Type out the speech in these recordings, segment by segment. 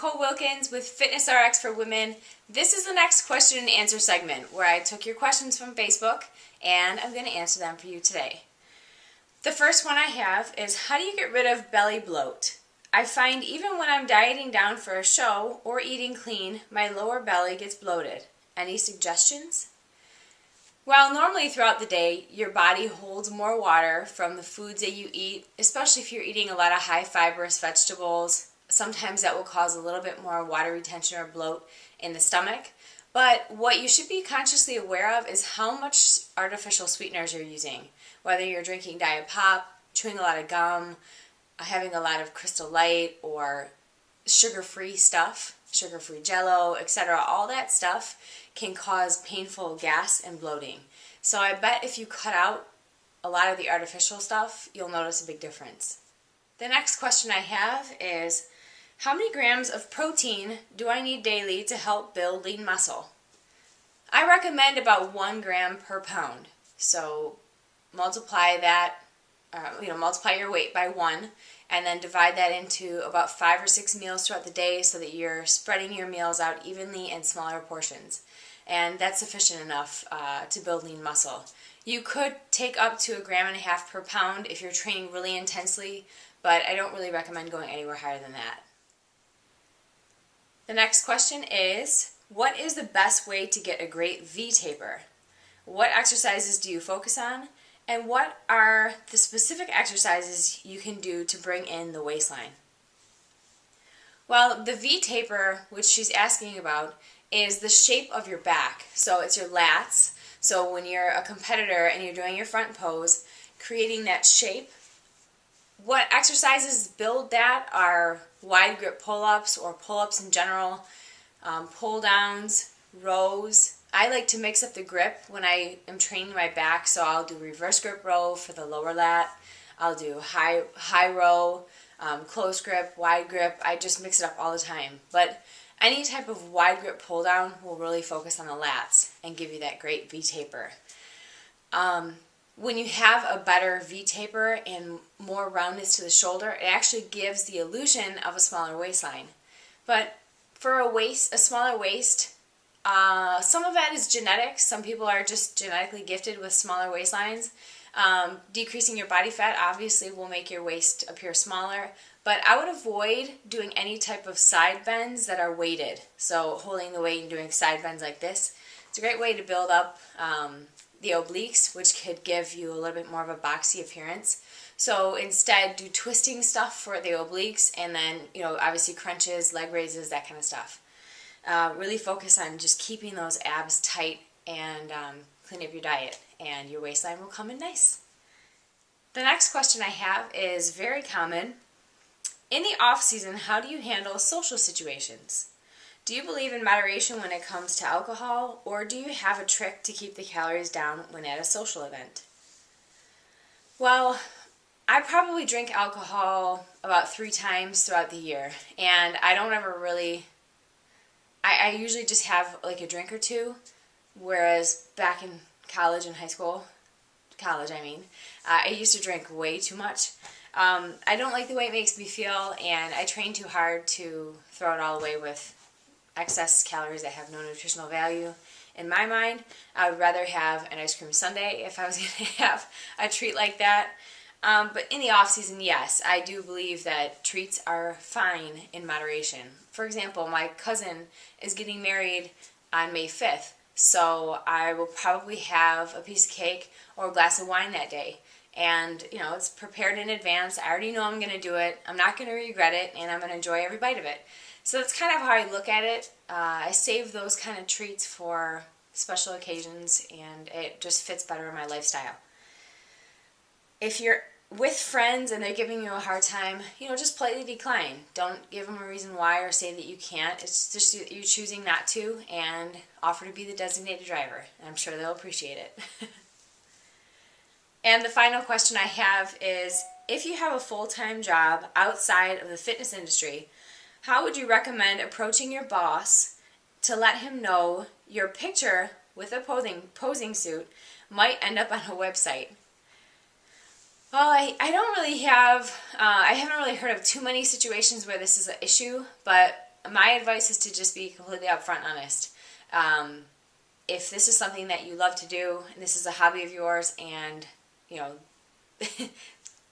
Nicole Wilkins with FitnessRx for Women. This is the next question and answer segment where I took your questions from Facebook and I'm going to answer them for you today. The first one I have is, how do you get rid of belly bloat? I find even when I'm dieting down for a show or eating clean, my lower belly gets bloated. Any suggestions? Well, normally throughout the day, your body holds more water from the foods that you eat, especially if you're eating a lot of high fibrous vegetables. Sometimes that will cause a little bit more water retention or bloat in the stomach. But what you should be consciously aware of is how much artificial sweeteners you're using. Whether you're drinking Diet Pop, chewing a lot of gum, having a lot of Crystal Light or sugar-free stuff, sugar-free Jell-O, etc. All that stuff can cause painful gas and bloating. So I bet if you cut out a lot of the artificial stuff, you'll notice a big difference. The next question I have is, how many grams of protein do I need daily to help build lean muscle? I recommend about 1 gram per pound. So multiply that, multiply your weight by 1 and then divide that into about 5 or 6 meals throughout the day so that you're spreading your meals out evenly in smaller portions. And that's sufficient enough to build lean muscle. You could take up to 1.5 grams per pound if you're training really intensely, but I don't really recommend going anywhere higher than that. The next question is, what is the best way to get a great V-taper? What exercises do you focus on? And what are the specific exercises you can do to bring in the waistline? Well, the V-taper, which she's asking about, is the shape of your back. So it's your lats. So when you're a competitor and you're doing your front pose, creating that shape. What exercises build that are wide grip pull-ups or pull-ups in general, pull-downs, rows. I like to mix up the grip when I am training my back, so I'll do reverse grip row for the lower lat. I'll do high row, close grip, wide grip. I just mix it up all the time. But any type of wide grip pull down will really focus on the lats and give you that great V-taper. When you have a better V-taper and more roundness to the shoulder, it actually gives the illusion of a smaller waistline. But for a smaller waist, some of that is genetics. Some people are just genetically gifted with smaller waistlines. Decreasing your body fat obviously will make your waist appear smaller, but I would avoid doing any type of side bends that are weighted. So holding the weight and doing side bends like this. It's a great way to build up the obliques, which could give you a little bit more of a boxy appearance. So instead, do twisting stuff for the obliques and then, obviously crunches, leg raises, that kind of stuff. Really focus on just keeping those abs tight and clean up your diet, and your waistline will come in nice. The next question I have is very common. In the off season, how do you handle social situations? Do you believe in moderation when it comes to alcohol, or do you have a trick to keep the calories down when at a social event? Well, I probably drink alcohol about 3 times throughout the year, and I don't ever really... I usually just have like a drink or two, whereas back in college and high school, I used to drink way too much. I don't like the way it makes me feel, and I train too hard to throw it all away with excess calories that have no nutritional value. In my mind, I would rather have an ice cream sundae if I was going to have a treat like that. But in the off season, yes, I do believe that treats are fine in moderation. For example, my cousin is getting married on May 5th, so I will probably have a piece of cake or a glass of wine that day. And, it's prepared in advance. I already know I'm going to do it. I'm not going to regret it, and I'm going to enjoy every bite of it. So that's kind of how I look at it. I save those kind of treats for special occasions, and it just fits better in my lifestyle. If you're with friends and they're giving you a hard time, just politely decline. Don't give them a reason why or say that you can't. It's just you choosing not to, and offer to be the designated driver. I'm sure they'll appreciate it. And the final question I have is, if you have a full-time job outside of the fitness industry, how would you recommend approaching your boss to let him know your picture with a posing suit might end up on a website? Well, I don't really have, I haven't really heard of too many situations where this is an issue, but my advice is to just be completely upfront and honest. If this is something that you love to do, and this is a hobby of yours, and, you know,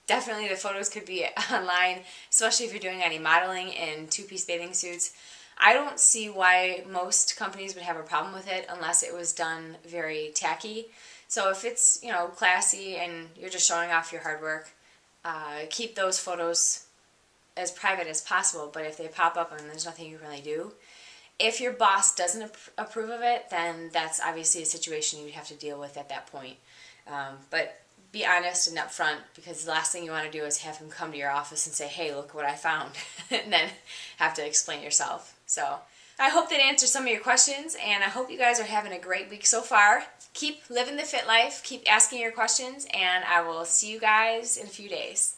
definitely the photos could be online, especially if you're doing any modeling in two-piece bathing suits. I don't see why most companies would have a problem with it unless it was done very tacky. So if it's, you know, classy and you're just showing off your hard work, keep those photos as private as possible. But if they pop up and there's nothing you can really do, if your boss doesn't approve of it, then that's obviously a situation you'd have to deal with at that point. But be honest and upfront, because the last thing you want to do is have him come to your office and say, hey, look what I found, and then have to explain yourself. So I hope that answers some of your questions, and I hope you guys are having a great week so far. Keep living the fit life, keep asking your questions, and I will see you guys in a few days.